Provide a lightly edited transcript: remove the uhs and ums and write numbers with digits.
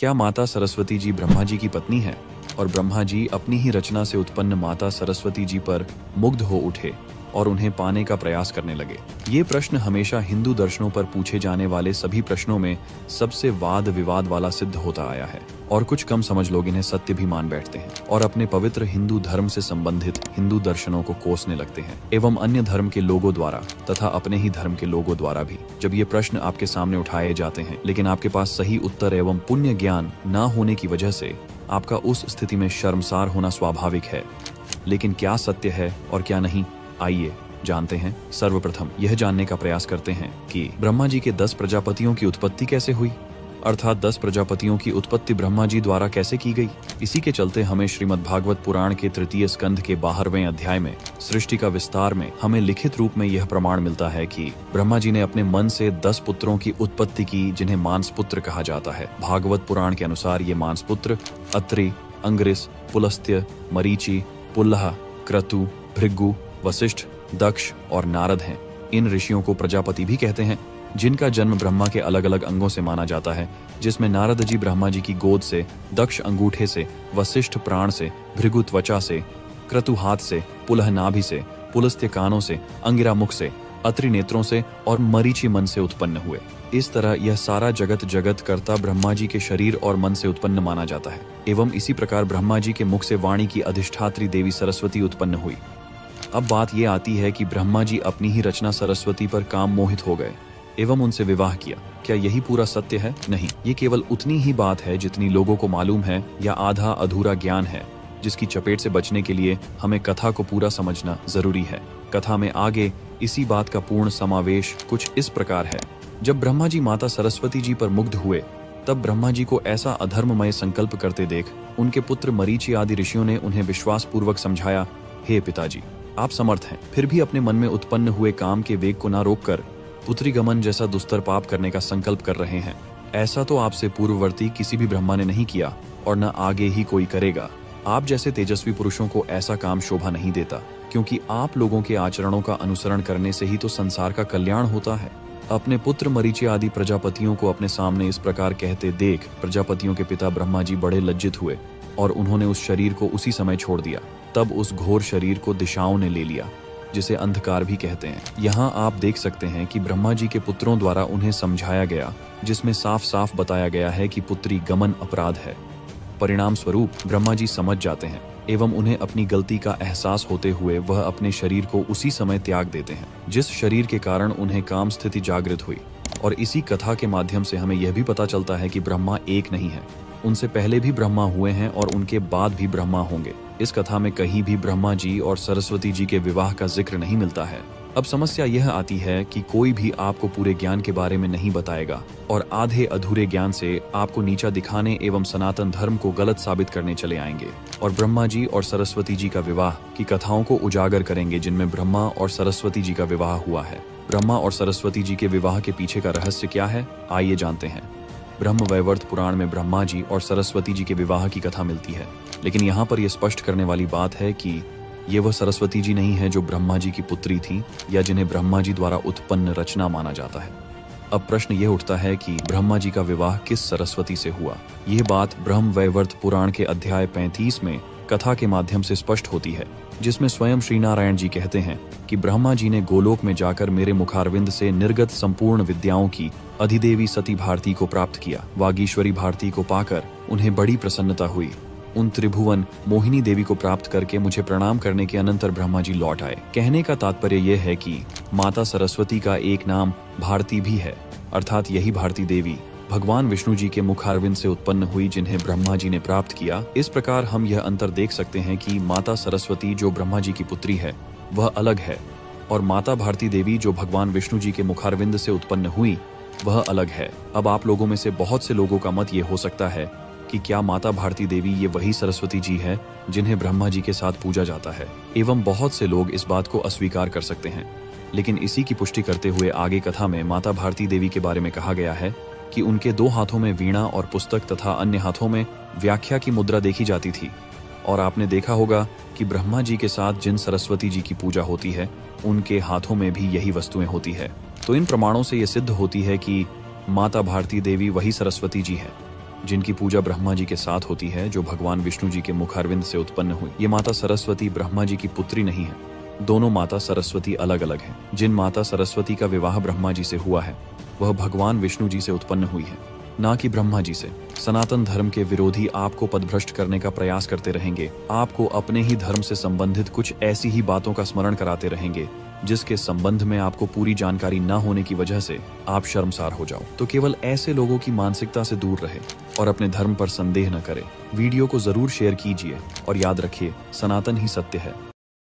क्या माता सरस्वती जी ब्रह्मा जी की पत्नी है और ब्रह्मा जी अपनी ही रचना से उत्पन्न माता सरस्वती जी पर मुग्ध हो उठे और उन्हें पाने का प्रयास करने लगे? ये प्रश्न हमेशा हिंदू दर्शनों पर पूछे जाने वाले सभी प्रश्नों में सबसे वाद विवाद वाला सिद्ध होता आया है और कुछ कम समझ लोग इन्हें सत्य भी मान बैठते हैं और अपने पवित्र हिंदू धर्म से संबंधित हिंदू दर्शनों को कोसने लगते हैं एवं अन्य धर्म के लोगों द्वारा तथा अपने ही धर्म के लोगों द्वारा भी। जब ये प्रश्न आपके सामने उठाए जाते हैं लेकिन आपके पास सही उत्तर एवं पुण्य ज्ञान न होने की वजह से आपका उस स्थिति में शर्मसार होना स्वाभाविक है। लेकिन क्या सत्य है और क्या नहीं, आइए जानते हैं। सर्वप्रथम यह जानने का प्रयास करते हैं कि ब्रह्मा जी के 10 प्रजापतियों की उत्पत्ति कैसे हुई, अर्थात 10 प्रजापतियों की उत्पत्ति ब्रह्मा जी द्वारा कैसे की गई। इसी के चलते हमें श्रीमद् भागवत पुराण के 3 स्कंध के 12वें अध्याय में सृष्टि का विस्तार में हमें लिखित रूप में यह प्रमाण मिलता है कि ब्रह्मा जी ने अपने मन से 10 पुत्रों की उत्पत्ति की, जिन्हें मानसपुत्र कहा जाता है। भागवत पुराण के अनुसार ये मानसपुत्र अत्रि, अंग्रिस, पुलस्त्य, मरीचि, पुल्लह, क्रतु, भृगु, वशिष्ठ, दक्ष और नारद हैं। इन ऋषियों को प्रजापति भी कहते हैं, जिनका जन्म ब्रह्मा के अलग अलग अंगों से माना जाता है, जिसमें नारद जी ब्रह्मा जी की गोद से, दक्ष अंगूठे से, वशिष्ठ प्राण से, भृगु त्वचा से, क्रतु हाथ से, पुलह नाभि से, पुलस्त्य कानों से, अंगिरा मुख से, अत्रि नेत्रों से और मरीचि मन से उत्पन्न हुए। इस तरह यह सारा जगत कर्ता ब्रह्मा जी के शरीर और मन से उत्पन्न माना जाता है एवं इसी प्रकार ब्रह्मा जी के मुख से वाणी की अधिष्ठात्री देवी सरस्वती उत्पन्न हुई। अब बात यह आती है कि ब्रह्मा जी अपनी ही रचना सरस्वती पर काम मोहित हो गए एवं उनसे विवाह किया। क्या यही पूरा सत्य है? नहीं, ये केवल उतनी ही बात है जितनी लोगों को मालूम है या आधा अधूरा ज्ञान है, जिसकी चपेट से बचने के लिए हमें कथा को पूरा समझना जरूरी है। कथा में आगे इसी बात का पूर्ण समावेश कुछ इस प्रकार है। जब ब्रह्मा जी माता सरस्वती जी पर मुग्ध हुए तब ब्रह्मा जी को ऐसा अधर्ममय संकल्प करते देख उनके पुत्र मरीचि आदि ऋषियों ने उन्हें विश्वास पूर्वक समझाया, हे पिताजी, आप समर्थ हैं, फिर भी अपने मन में उत्पन्न हुए काम के वेग को न रोककर पुत्री गमन जैसा दुस्तर पाप करने का संकल्प कर रहे हैं। ऐसा तो आपसे पूर्ववर्ती किसी भी ब्रह्मा ने नहीं किया और न आगे ही कोई करेगा। आप जैसे तेजस्वी पुरुषों को ऐसा काम शोभा नहीं देता, क्योंकि आप लोगों के आचरणों का अनुसरण करने से ही तो संसार का कल्याण होता है। अपने पुत्र मरीचि आदि प्रजापतियों को अपने सामने इस प्रकार कहते देख प्रजापतियों के पिता ब्रह्मा जी बड़े लज्जित हुए और उन्होंने उस शरीर को उसी समय छोड़ दिया। तब उस घोर शरीर को दिशाओं ने ले लिया, जिसे अंधकार भी कहते हैं। यहाँ आप देख सकते हैं कि ब्रह्मा जी के पुत्रों द्वारा उन्हें समझाया गया, जिसमें साफ साफ बताया गया है कि पुत्री गमन अपराध है। परिणाम स्वरूप ब्रह्मा जी समझ जाते हैं एवं उन्हें अपनी गलती का एहसास होते हुए वह अपने शरीर को उसी समय त्याग देते हैं, जिस शरीर के कारण उन्हें काम स्थिति जागृत हुई। और इसी कथा के माध्यम से हमें यह भी पता चलता है कि ब्रह्मा एक नहीं है, उनसे पहले भी ब्रह्मा हुए हैं और उनके बाद भी ब्रह्मा होंगे। इस कथा में कहीं भी ब्रह्मा जी और सरस्वती जी के विवाह का जिक्र नहीं मिलता है। अब समस्या यह आती है कि कोई भी आपको पूरे ज्ञान के बारे में नहीं बताएगा और आधे अधूरे ज्ञान से आपको नीचा दिखाने एवं सनातन धर्म को गलत साबित करने चले आएंगे और ब्रह्मा जी और सरस्वती जी का विवाह की कथाओं को उजागर करेंगे, जिनमें ब्रह्मा और सरस्वती जी का विवाह हुआ है। ब्रह्मा और सरस्वती जी के विवाह के पीछे का रहस्य क्या है, आइए जानते हैं। ब्रह्म वैवर्त पुराण में ब्रह्मा जी और सरस्वती जी के विवाह की कथा मिलती है, लेकिन यहाँ पर यह स्पष्ट करने वाली बात है कि ये वह सरस्वती जी नहीं है जो ब्रह्मा जी की पुत्री थी या जिन्हें ब्रह्मा जी द्वारा उत्पन्न रचना माना जाता है। अब प्रश्न ये उठता है कि ब्रह्मा जी का विवाह किस सरस्वती से हुआ। यह बात ब्रह्म वैवर्त पुराण के अध्याय 35 में कथा के माध्यम से स्पष्ट होती है, जिसमें स्वयं श्री नारायण जी कहते हैं कि ब्रह्मा जी ने गोलोक में जाकर मेरे मुखारविंद से निर्गत संपूर्ण विद्याओं की अधिदेवी सती भारती को प्राप्त किया। वागीश्वरी भारती को पाकर उन्हें बड़ी प्रसन्नता हुई। उन त्रिभुवन मोहिनी देवी को प्राप्त करके मुझे प्रणाम करने के अनंतर ब्रह्मा जी लौट आए। कहने का तात्पर्य यह है कि माता सरस्वती का एक नाम भारती भी है, अर्थात यही भारती देवी भगवान विष्णु जी के मुखारविंद से उत्पन्न हुई, जिन्हें ब्रह्मा जी ने प्राप्त किया। इस प्रकार हम यह अंतर देख सकते हैं कि माता सरस्वती जो ब्रह्मा जी की पुत्री है वह अलग है और माता भारती देवी जो भगवान विष्णु जी के मुखारविंद से उत्पन्न हुई वह अलग है। अब आप लोगों में से बहुत से लोगों का मत ये हो सकता है कि क्या माता भारती देवी ये वही सरस्वती जी है जिन्हें ब्रह्मा जी के साथ पूजा जाता है, एवं बहुत से लोग इस बात को अस्वीकार कर सकते हैं। लेकिन इसी की पुष्टि करते हुए आगे कथा में माता भारती देवी के बारे में कहा गया है कि उनके 2 हाथों में वीणा और पुस्तक तथा अन्य हाथों में व्याख्या की मुद्रा देखी जाती थी। और आपने देखा होगा कि ब्रह्मा जी के साथ जिन सरस्वती जी की पूजा होती है उनके हाथों में भी यही वस्तुएं होती है। तो इन प्रमाणों से यह सिद्ध होती है कि माता भारती देवी वही सरस्वती जी है। जिनकी पूजा ब्रह्मा जी के साथ होती है, जो भगवान विष्णु जी के मुखारविंद से उत्पन्न हुई। ये माता सरस्वती ब्रह्मा जी की पुत्री नहीं है। दोनों माता सरस्वती अलग अलग हैं। जिन माता सरस्वती का विवाह ब्रह्मा जी से हुआ है, वह भगवान विष्णु जी से उत्पन्न हुई है, ना कि ब्रह्मा जी से। सनातन धर्म के विरोधी आपको पदभ्रष्ट करने का प्रयास करते रहेंगे। आपको अपने ही धर्म से संबंधित कुछ ऐसी ही बातों का स्मरण कराते रहेंगे जिसके संबंध में आपको पूरी जानकारी न होने की वजह से आप शर्मसार हो जाओ। तो केवल ऐसे लोगों की मानसिकता से दूर रहे और अपने धर्म पर संदेह न करे। वीडियो को जरूर शेयर कीजिए और याद रखिए, सनातन ही सत्य है।